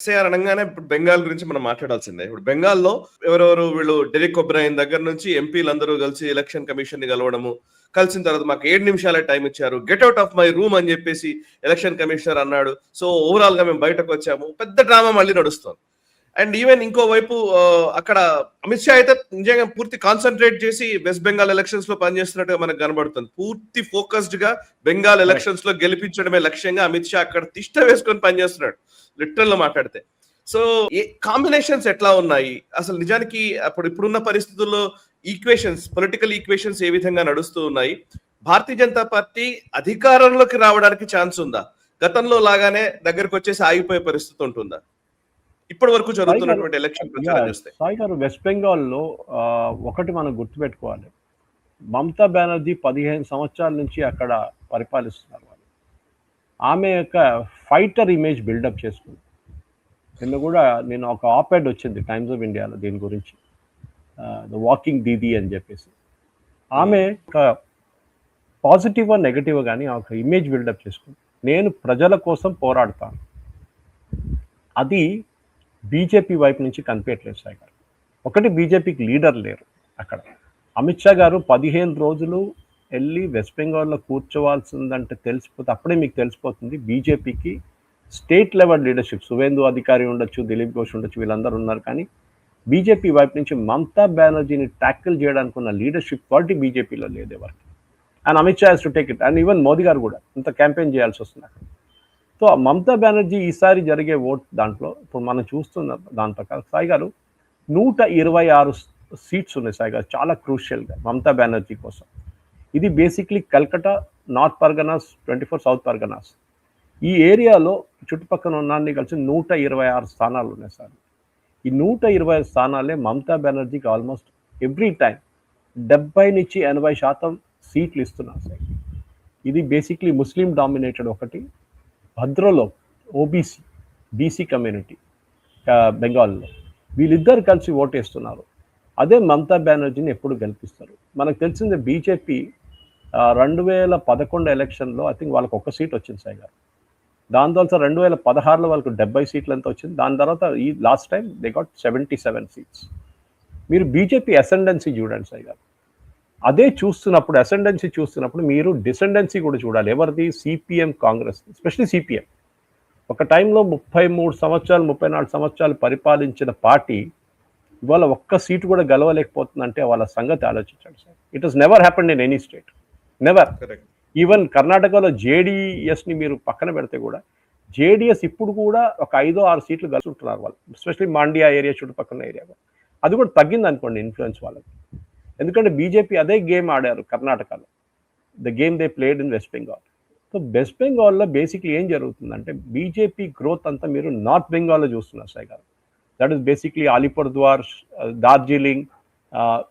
SIR అనగానే ఇప్పుడు బెంగాల్ గురించి మనం మాట్లాడాల్సిందే. ఇప్పుడు బెంగాల్‌లో ఎవరెవరు వీళ్ళు డెరెక్ ఒబ్రాయన్ దగ్గర నుంచి ఎంపీలందరూ కలిసి ఎలక్షన్ కమిషన్‌ని కలవడము. కలిసిన తర్వాత మాకు 7 నిమిషాలే టైమ్ ఇచ్చారు. Get out of my room అని చెప్పేసి ఎలక్షన్ కమిషనర్ అన్నాడు. సో ఓవరాల్‌గా మేము బయటకొచ్చాము. పెద్ద డ్రామా మళ్ళీ నడుస్తోంది. అండ్ ఈవెన్ ఇంకోవైపు అక్కడ అమిత్ షా అయితే నిజంగా పూర్తి కాన్సన్ట్రేట్ చేసి వెస్ట్ బెంగాల్ ఎలక్షన్స్ లో పనిచేస్తున్నట్టుగా మనకు కనబడుతుంది. పూర్తి ఫోకస్డ్ గా బెంగాల్ కరెక్ట్. ఎలక్షన్స్ లో గెలిపించడమే లక్ష్యంగా అమిత్ షా అక్కడ తిష్ట వేసుకొని పనిచేస్తున్నాడు లిటరల్ లో మాట్లాడితే. సో ఏ కాంబినేషన్స్ ఎట్లా ఉన్నాయి అసలు నిజానికి ఇప్పుడున్న పరిస్థితుల్లో పొలిటికల్ ఈక్వేషన్స్ ఏ విధంగా నడుస్తూ ఉన్నాయి? భారతీయ జనతా పార్టీ అధికారంలోకి రావడానికి ఛాన్స్ ఉందా? గతంలో లాగానే దగ్గరకు వచ్చేసి ఆగిపోయే పరిస్థితి ఉంటుందా ఇప్పటి వరకు సాయి గారు, జరుగుతున్నటువంటి ఎలక్షన్ ప్రచారం చూస్తే? సాయి గారు, వెస్ట్ బెంగాల్లో ఒకటి మనం గుర్తుపెట్టుకోవాలి. మమతా బెనర్జీ 15 సంవత్సరాల నుంచి అక్కడ పరిపాలిస్తున్నారు వాళ్ళు. ఆమె యొక్క ఫైటర్ ఇమేజ్ బిల్డప్ చేసుకుంది. నిన్న కూడా నేను ఒక ఆపెడ్ వచ్చింది టైమ్స్ ఆఫ్ ఇండియాలో దీని గురించి, ద వాకింగ్ దీదీ అని చెప్పేసి. ఆమె ఒక పాజిటివ్ నెగటివ్ కానీ ఒక ఇమేజ్ బిల్డప్ చేసుకుంది. నేను ప్రజల కోసం పోరాడతాను. అది బీజేపీ వైపు నుంచి కనిపించట్లేదు సాయి గారు. ఒకటి, బీజేపీకి లీడర్ లేరు అక్కడ. అమిత్ షా గారు 15 రోజులు వెళ్ళి వెస్ట్ బెంగాల్లో కూర్చోవాల్సిందంటే తెలిసిపోతే అప్పుడే మీకు తెలిసిపోతుంది బీజేపీకి స్టేట్ లెవెల్ లీడర్షిప్. సువేందు అధికారి ఉండొచ్చు, దిలీప్ ఘోష్ ఉండొచ్చు, వీళ్ళందరూ ఉన్నారు. కానీ బీజేపీ వైపు నుంచి మమతా బెనర్జీని ట్యాకిల్ చేయడానికి ఉన్న లీడర్షిప్ క్వాలిటీ బీజేపీలో లేదు ఎవరికి. And Amit Shah has to take it. And even Modi గారు కూడా ఇంత క్యాంపెయిన్ చేయాల్సి వస్తుంది అక్కడ. సో మమతా బెనర్జీ ఈసారి జరిగే ఓట్ దాంట్లో ఇప్పుడు మనం చూస్తున్న దాని ప్రకారం సాయి గారు 126 సీట్స్ ఉన్నాయి సాయి గారు, చాలా క్రూషియల్గా మమతా బెనర్జీ కోసం. ఇది basically Calcutta, north Parganas, 24 south Parganas, ఈ ఏరియాలో చుట్టుపక్కల ఉన్నాన్ని కలిసి 126 స్థానాలు ఉన్నాయి సార్. ఈ 120 స్థానాలే మమతా బెనర్జీకి ఆల్మోస్ట్ ఎవ్రీ టైం 70-80% సీట్లు ఇస్తున్నారు సార్. ఇది బేసిక్లీ ముస్లిం డామినేటెడ్ ఒకటి, భద్రలో ఓబీసీ, బీసీ కమ్యూనిటీ బెంగాల్లో, వీళ్ళిద్దరు కలిసి ఓటేస్తున్నారు. అదే మమతా బెనర్జీని ఎప్పుడు గెలిపిస్తారు. మనకు తెలిసిందే బీజేపీ 2011 ఎలక్షన్లో ఐ థింక్ వాళ్ళకి 1 సీట్ వచ్చింది సాయి గారు. దాని తర్వాత 2016లో వాళ్ళకు 70 సీట్లు ఎంత వచ్చింది. దాని తర్వాత ఈ last time they got 77 seats. మీరు బీజేపీ అసెండెన్సీ చూడండి సాయి గారు. అదే చూస్తున్నప్పుడు, అసెండెన్సీ చూస్తున్నప్పుడు మీరు డిసెండెన్సీ కూడా చూడాలి. ఎవరిది? CPM, Congress, especially CPM. ఒక టైంలో 33 సంవత్సరాలు 34 సంవత్సరాలు పరిపాలించిన పార్టీ ఇవాళ 1 సీటు కూడా గెలవలేకపోతుందంటే వాళ్ళ సంగతి ఆలోచించండి sir. It has never happened in any state, never. Even కర్ణాటకలో జేడీఎస్ని మీరు పక్కన పెడితే కూడా జేడీఎస్ ఇప్పుడు కూడా ఒక 5-6 సీట్లు గెలుచుంటున్నారు వాళ్ళు, ఎస్పెషలీ మాండియా ఏరియా చుట్టుపక్కల ఏరియా. అది కూడా తగ్గింది అనుకోండి ఇన్ఫ్లుయెన్స్ వాళ్ళకి. ఎందుకంటే బీజేపీ అదే గేమ్ ఆడారు కర్ణాటకలో, the game they played in West Bengal. So west బెంగాల్లో బేసిక్లీ ఏం జరుగుతుందంటే బీజేపీ గ్రోత్ అంతా మీరు నార్త్ బెంగాల్లో చూస్తున్నారు సాయి గారు. That is basically Alipurduar, Darjeeling,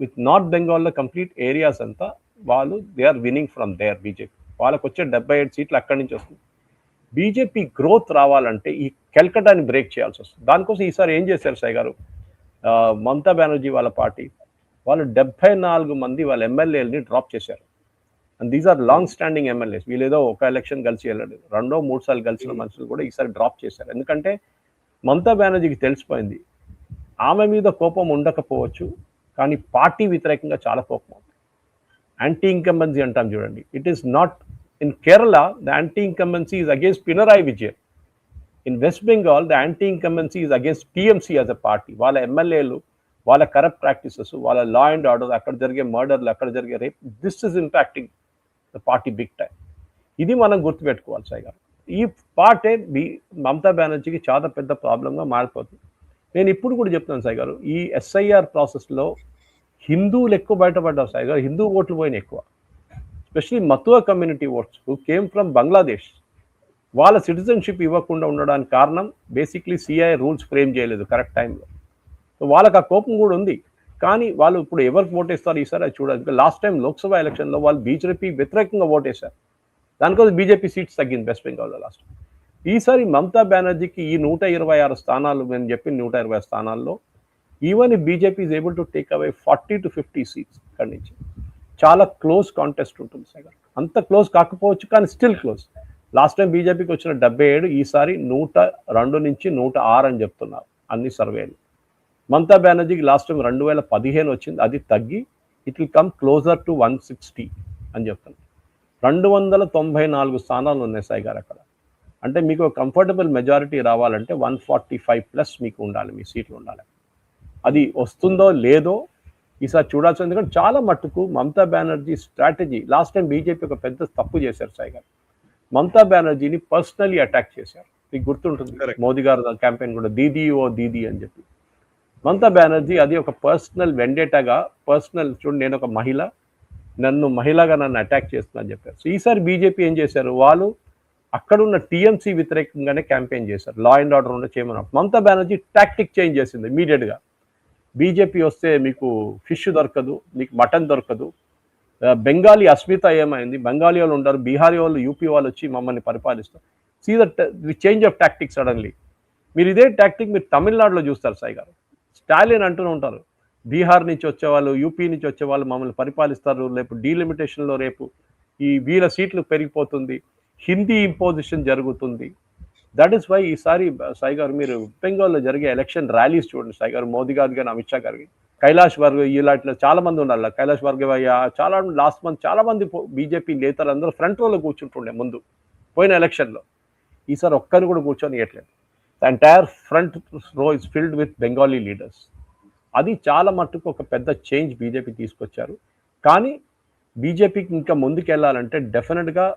with north బెంగాల్లో కంప్లీట్ ఏరియాస్ అంతా వాళ్ళు they are winning from there BJP. వాళ్ళకు వచ్చే 78 సీట్లు అక్కడి నుంచి వస్తుంది. బీజేపీ గ్రోత్ రావాలంటే ఈ కల్కటాని బ్రేక్ చేయాల్సి వస్తుంది. దానికోసం ఈసారి ఏం చేశారు సాయి గారు, మమతా బెనర్జీ వాళ్ళ పార్టీ వాళ్ళు 74 మంది వాళ్ళ ఎమ్మెల్యేలని డ్రాప్ చేశారు. And these are long standing MLAs. వీళ్ళేదో ఒక ఎలక్షన్ కలిసి వెళ్ళలేదు, 2-3 సార్లు కలిసిన మనుషులు కూడా ఈసారి డ్రాప్ చేశారు. ఎందుకంటే మమతా బెనర్జీకి తెలిసిపోయింది ఆమె మీద కోపం ఉండకపోవచ్చు, కానీ పార్టీ వ్యతిరేకంగా చాలా కోపం ఉంది. యాంటీ ఇన్కంబెన్సీ అంటాం చూడండి. It is not in Kerala the anti incumbency is against Pinarayi Vijayan. In West Bengal the anti incumbency is against TMC as a party. వాళ్ళ ఎమ్మెల్యేలు, వాళ్ళ కరప్ట్ ప్రాక్టీసెస్, వాళ్ళ లా అండ్ ఆర్డర్, అక్కడ జరిగే మర్డర్లు, అక్కడ జరిగే rape, this is impacting the party big time. ఇది మనం గుర్తుపెట్టుకోవాలి సాయి గారు. ఈ పార్టీ మమతా బెనర్జీకి చాలా పెద్ద ప్రాబ్లంగా మారిపోతుంది. నేను ఇప్పుడు కూడా చెప్తున్నాను సాయి గారు, ఈ ఎస్ఐఆర్ ప్రాసెస్లో హిందువులు ఎక్కువ బయటపడ్డారు సాయి గారు. హిందూ ఓట్లు పోయిన ఎక్కువ, especially Matua community votes who came from Bangladesh. వాళ్ళ సిటిజన్షిప్ ఇవ్వకుండా ఉండడానికి కారణం బేసిక్లీ సిఐఏ రూల్స్ ఫ్రేమ్ చేయలేదు కరెక్ట్ టైంలో. సో వాళ్ళకి ఆ కోపం కూడా ఉంది. కానీ వాళ్ళు ఇప్పుడు ఎవరికి ఓటేస్తారు ఈసారి అది చూడాలి. లాస్ట్ టైం లోక్సభ ఎలక్షన్లో వాళ్ళు బీజేపీ వ్యతిరేకంగా ఓటేశారు, దానికోసం బీజేపీ సీట్స్ తగ్గింది వెస్ట్ బెంగాల్లో లాస్ట్. ఈసారి మమతా బెనర్జీకి ఈ 126 స్థానాలు, నేను చెప్పిన 120 స్థానాల్లో even if BJP is able to take away 40-50 seats ఇక్కడి నుంచి, చాలా క్లోజ్ కాంటెస్ట్ ఉంటుంది సార్. అంత క్లోజ్ కాకపోవచ్చు కానీ స్టిల్ క్లోజ్. లాస్ట్ టైం బీజేపీకి వచ్చిన 77, ఈసారి 102 నుంచి 106 అని చెప్తున్నారు అన్ని సర్వేలు. మమతా బెనర్జీకి లాస్ట్ టైం 2015 వచ్చింది, అది తగ్గి it will come closer to 160 అని చెప్తున్నారు. 294 స్థానాలు ఉన్నాయి సాయి గారు అక్కడ. అంటే మీకు కంఫర్టబుల్ మెజారిటీ రావాలంటే 145+ మీకు ఉండాలి, మీ సీట్లు ఉండాలి. అది వస్తుందో లేదో ఈసారి చూడాల్సింది. ఎందుకంటే చాలా మట్టుకు Mamata Banerjee strategy, last time BJP ఒక పెద్ద తప్పు చేశారు సాయి గారు. మమతా బెనర్జీని పర్సనలీ అటాక్ చేశారు. మీకు గుర్తుంటుంది మోదీ గారు క్యాంపెయిన్ కూడా దీదీ ఓ దీదీ అని చెప్పి. మమతా బెనర్జీ అది ఒక పర్సనల్ వెండేటాగా, పర్సనల్ చూడండి నేను ఒక మహిళ, మహిళగా నన్ను అటాక్ చేస్తున్నా అని చెప్పారు. సో ఈసారి బీజేపీ ఏం చేశారు, వాళ్ళు అక్కడున్న టీఎంసీ వ్యతిరేకంగానే క్యాంపెయిన్ చేశారు, లా అండ్ ఆర్డర్ ఉండే చేయమన్నారు. మమతా బెనర్జీ టాక్టిక్ చేంజ్ చేసింది ఇమీడియట్గా. బీజేపీ వస్తే మీకు ఫిష్ దొరకదు, మీకు మటన్ దొరకదు. బెంగాలీ అస్మిత ఏమైంది, బెంగాలీ వాళ్ళు ఉంటారు, బీహారీ వాళ్ళు, యూపీ వాళ్ళు వచ్చి మమ్మల్ని పరిపాలిస్తారు. See the change of tactic suddenly. మీరు ఇదే టాక్టిక్ మీరు తమిళనాడులో చూస్తారు సాయి గారు. స్టాలిన్ అంటూనే ఉంటారు, బీహార్ నుంచి వచ్చేవాళ్ళు, యూపీ నుంచి వచ్చేవాళ్ళు మమ్మల్ని పరిపాలిస్తారు, రేపు డీలిమిటేషన్లో రేపు ఈ వీళ్ళ సీట్లు పెరిగిపోతుంది, హిందీ ఇంపోజిషన్ జరుగుతుంది. దట్ ఈస్ వై ఈసారి సాయి గారు మీరు బెంగాల్లో జరిగే ఎలక్షన్ ర్యాలీస్ చూడండి సాయి గారు, మోదీ గారు కానీ అమిత్ షా గారికి, కైలాష్ వర్గ ఇలాంటి చాలా మంది ఉండాలి, కైలాష్ వర్గవయ్య చాలా లాస్ట్ మంత్ చాలా మంది బీజేపీ నేతలు అందరూ ఫ్రంట్ రోలో కూర్చుంటుండే ముందు పోయిన ఎలక్షన్లో. ఈసారి ఒక్కరిని కూడా కూర్చొని ఇవ్వట్లేదు. ద ఎంటైర్ ఫ్రంట్ రో is filled with Bengali leaders. అది చాలా మట్టుకు ఒక పెద్ద చేంజ్ బీజేపీ తీసుకొచ్చారు. కానీ బీజేపీకి ఇంకా ముందుకు వెళ్ళాలంటే డెఫినెట్గా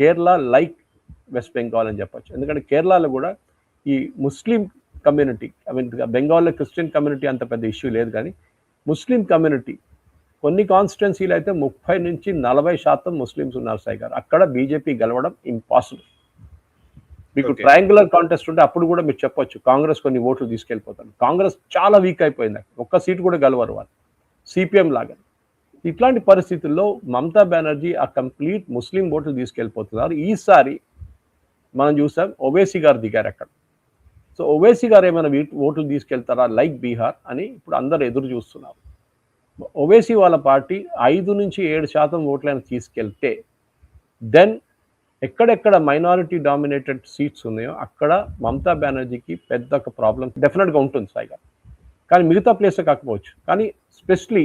కేరళ లైక్ వెస్ట్ బెంగాల్ అని చెప్పొచ్చు. ఎందుకంటే కేరళలో కూడా ఈ ముస్లిం కమ్యూనిటీ, ఐ మీన్ బెంగాల్లో క్రిస్టియన్ కమ్యూనిటీ అంత పెద్ద ఇష్యూ లేదు, కానీ ముస్లిం కమ్యూనిటీ కొన్ని కాన్స్టిట్యున్సీలు అయితే 30 నుంచి 40% ముస్లిమ్స్ ఉన్నారు సాయి గారు. అక్కడ బీజేపీ గెలవడం ఇంపాసిబుల్. మీకు ట్రయాంగులర్ కాంటెస్ట్ ఉంటే అప్పుడు కూడా మీరు చెప్పొచ్చు కాంగ్రెస్ కొన్ని ఓట్లు తీసుకెళ్ళిపోతారు. కాంగ్రెస్ చాలా వీక్ అయిపోయింది, ఒక్క సీటు కూడా గెలవరు వాళ్ళు, సిపిఎం లాగా. ఇట్లాంటి పరిస్థితుల్లో మమతా బెనర్జీ ఆ కంప్లీట్ ముస్లిం ఓట్లు తీసుకెళ్ళిపోతున్నారు. ఈసారి మనం చూసాం ఓవైసీ గారు దిగారు అక్కడ. సో ఓవైసీ గారు ఏమైనా ఓట్లు తీసుకెళ్తారా లైక్ బీహార్ అని ఇప్పుడు అందరు ఎదురు చూస్తున్నారు. ఓవైసీ వాళ్ళ పార్టీ 5 నుంచి 7% ఓట్లైనా తీసుకెళ్తే దెన్ ఎక్కడెక్కడ మైనారిటీ డామినేటెడ్ సీట్స్ ఉన్నాయో అక్కడ మమతా బెనర్జీకి పెద్ద ఒక ప్రాబ్లం డెఫినెట్గా ఉంటుంది సాయి గారు. కానీ మిగతా ప్లేస్లో కాకపోవచ్చు, కానీ స్పెషలీ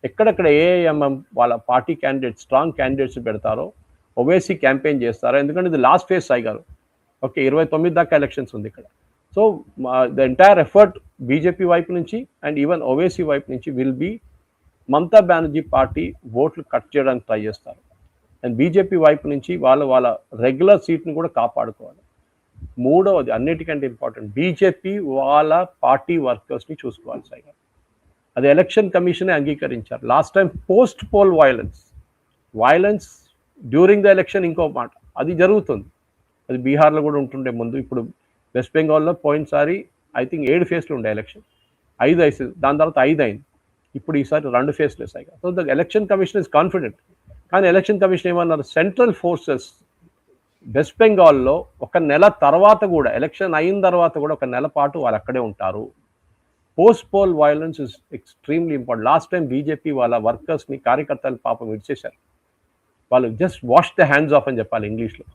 ఎక్కడెక్కడ ఏఐఎంఎం వాళ్ళ పార్టీ క్యాండిడేట్ స్ట్రాంగ్ క్యాండిడేట్స్ పెడతారో, ఓవైసీ క్యాంపెయిన్ చేస్తారో, ఎందుకంటే ఇది లాస్ట్ ఫేజ్ సాయి గారు. ఓకే 29 దాకా ఎలక్షన్స్ ఉంది ఇక్కడ. So the entire effort BJP వైపు నుంచి అండ్ ఈవెన్ ఓవైసీ వైపు నుంచి will be Mamata Banerjee party ఓట్లు కట్ చేయడానికి ట్రై చేస్తారు. అండ్ బీజేపీ వైపు నుంచి వాళ్ళ రెగ్యులర్ సీట్ని కూడా కాపాడుకోవాలి. మూడవది అన్నిటికంటే ఇంపార్టెంట్, బీజేపీ వాళ్ళ పార్టీ వర్కర్స్ని చూసుకోవాలి సాయి గారు. అది ఎలక్షన్ కమిషనే అంగీకరించారు. Last time post poll violence during the election ఇంకో మాట అది జరుగుతుంది. అది బీహార్లో కూడా ఉంటుండే ముందు. ఇప్పుడు వెస్ట్ బెంగాల్లో పోయినసారి ఐ థింక్ 7 ఫేజ్లు ఉండే ఎలక్షన్, 5 అయింది, దాని తర్వాత 5 అయింది, ఇప్పుడు ఈసారి 2 ఫేజ్లు వేసాయి. So the election commission is confident. కానీ ఎలక్షన్ కమిషన్ ఏమన్నారు, సెంట్రల్ ఫోర్సెస్ వెస్ట్ బెంగాల్లో 1 నెల తర్వాత కూడా, ఎలక్షన్ అయిన తర్వాత కూడా 1 నెల పాటు వాళ్ళు అక్కడే ఉంటారు. Post poll violence is extremely important. Last time BJP వాళ్ళ వర్కర్స్ని, కార్యకర్తలు పాపం విడిచేశారు. వాళ్ళు just wash the hands of అని చెప్పాలి ఇంగ్లీష్లో.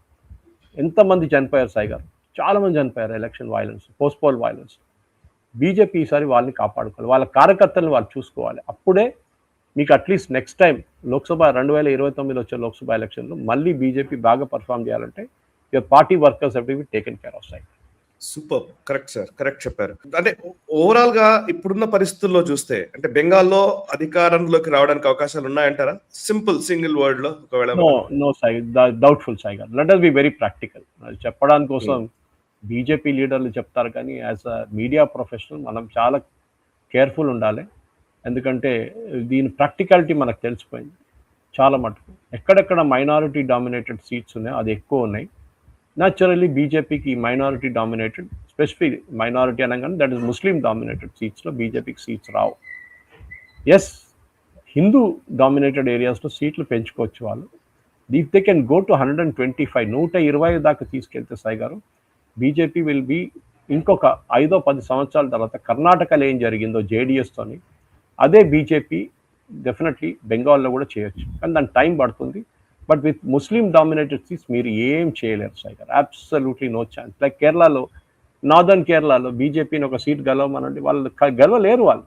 ఎంతమంది చనిపోయారు సాయి గారు, చాలామంది చనిపోయారు election violence, post poll violence. BJP ఈసారి వాళ్ళని కాపాడుకోవాలి, వాళ్ళ కార్యకర్తలను వాళ్ళు చూసుకోవాలి. అప్పుడే మీకు అట్లీస్ట్ నెక్స్ట్ టైం లోక్సభ 2029 వచ్చే లోక్సభ ఎలక్షన్లో మళ్ళీ బీజేపీ బాగా పర్ఫామ్ చేయాలంటే your party workers have to be taken care of Sai. Super, correct sir, correct చెప్పారు. అంటే ఓవరాల్ గా ఇప్పుడున్న పరిస్థితుల్లో చూస్తే అంటే బెంగాల్లో అధికారంలోకి రావడానికి అవకాశాలు ఉన్నాయంటారా? సింపుల్ సింగిల్ వర్డ్ లో ఒకవేళ. నో సాయి, డౌట్ఫుల్ సాయి గారు. Let us be very practical. చెప్పడానికి కోసం బీజేపీ లీడర్లు చెప్తారు, కానీ యాజ్ అ మీడియా ప్రొఫెషనల్ మనం చాలా కేర్ఫుల్ ఉండాలి. ఎందుకంటే దీని ప్రాక్టికాలిటీ మనకు తెలిసిపోయింది చాలా మటుకు. ఎక్కడెక్కడ మైనారిటీ డామినేటెడ్ సీట్స్ ఉన్నాయో అది ఎక్కువ ఉన్నాయి. న్యాచురల్లీ బీజేపీకి మైనారిటీ డామినేటెడ్, స్పెసిఫిక్ మైనారిటీ అనగానే దట్ ఈస్ ముస్లిం డామినేటెడ్ సీట్స్లో బీజేపీకి సీట్స్ రావు. ఎస్, హిందూ డామినేటెడ్ ఏరియాస్లో సీట్లు పెంచుకోవచ్చు వాళ్ళు. If they can go to 125, 120 దాకా తీసుకెళ్తే సాయి గారు, బీజేపీ విల్ బీ ఇంకొక 5-10 సంవత్సరాల తర్వాత కర్ణాటకలో ఏం జరిగిందో జేడీఎస్తోని, అదే బీజేపీ డెఫినెట్లీ బెంగాల్లో కూడా చేయొచ్చు. కానీ దాని టైం పడుతుంది. But with Muslim dominated seats మీరు ఏం చేయలేరు సాయి గారు, అబ్సల్యూట్లీ నో ఛాన్స్. లైక్ కేరళలో, నార్దర్న్ కేరళలో బీజేపీని ఒక సీట్ గెలవమనండి, వాళ్ళు గెలవలేరు. వాళ్ళు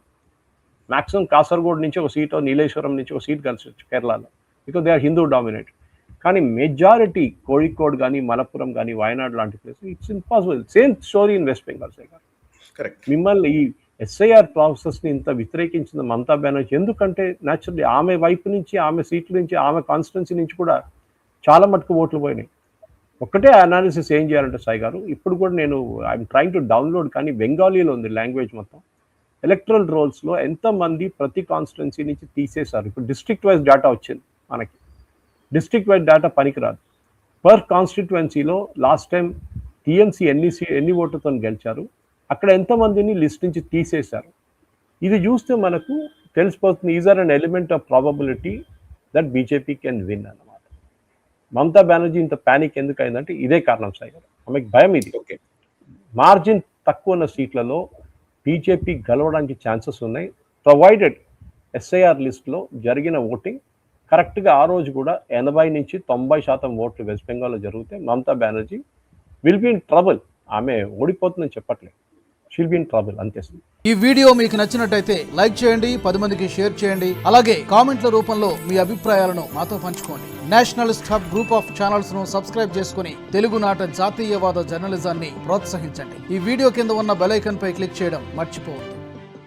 మ్యాక్సిమం కాసర్గోడ్ నుంచి ఒక సీట్, నీలేశ్వరం నుంచి ఒక సీట్ కలిసొచ్చు కేరళలో, because they are Hindu dominated. కానీ మెజారిటీ కోഴിకోడ్ కానీ, మలప్పురం కానీ, వయనాడ్ లాంటి place it's impossible. Same story in West Bengal Sai garu. Correct. మిమ్మల్ని ఈ ఎస్ఐఆర్ ప్రాసెస్ని ఇంత వ్యతిరేకించిన మమతా బెనర్జీ ఎందుకంటే న్యాచురల్లీ ఆమె వైపు నుంచి, ఆమె సీట్ల నుంచి, ఆమె కాన్స్టిట్యున్సీ నుంచి కూడా చాలా మటుకు ఓట్లు పోయినాయి. ఒక్కటే అనాలిసిస్ ఏం చేయాలంటే సాయి గారు, ఇప్పుడు కూడా నేను ఐఎమ్ ట్రైంగ్ టు డౌన్లోడ్, కానీ బెంగాలీలో ఉంది లాంగ్వేజ్ మొత్తం. ఎలక్ట్రల్ రోల్స్లో ఎంతమంది ప్రతి కాన్స్టిట్యున్సీ నుంచి తీసేశారు. ఇప్పుడు డిస్ట్రిక్ట్ వైజ్ డేటా వచ్చింది మనకి. డిస్ట్రిక్ట్ వైజ్ డేటా పనికిరాదు. పర్ కాన్స్టిట్యున్సీలో లాస్ట్ టైం టీఎంసీ ఎన్ని ఓట్లతో గెలిచారు, అక్కడ ఎంతమందిని లిస్ట్ నుంచి తీసేశారు. ఇది చూస్తే మనకు తెలిసిపోతుంది, is are an element of probability that BJP can win అన్నమాట. మమతా బెనర్జీ ఇంత ప్యానిక్ ఎందుకు అయిందంటే ఇదే కారణం సాయి గారు, ఆమెకు భయం ఇది. ఓకే. మార్జిన్ తక్కువ ఉన్న సీట్లలో బీజేపీ గెలవడానికి ఛాన్సెస్ ఉన్నాయి, ప్రొవైడెడ్ ఎస్ఐఆర్ లిస్ట్లో జరిగిన ఓటింగ్ కరెక్ట్గా ఆ రోజు కూడా 80 నుంచి 90% ఓట్లు వెస్ట్ బెంగాల్లో జరిగితే Mamata Banerjee will be in trouble. ఆమె ఓడిపోతుందని చెప్పట్లేదు, షీల్ బి ఇన్ ట్రబుల్ అంతే. ఈ వీడియో మీకు నచ్చినట్టయితే లైక్ చేయండి, 10 మందికి షేర్ చేయండి, అలాగే కామెంట్ల రూపంలో మీ అభిప్రాయాలను మాతో పంచుకోండి. Nationalist hub group of channels ను సబ్స్క్రైబ్ చేసుకుని తెలుగునాట జాతీయవాద జర్నలిజాన్ని ప్రోత్సహించండి. ఈ వీడియో కింద ఉన్న బెల్ ఐకాన్ పై క్లిక్ చేయడం మర్చిపోవద్దు.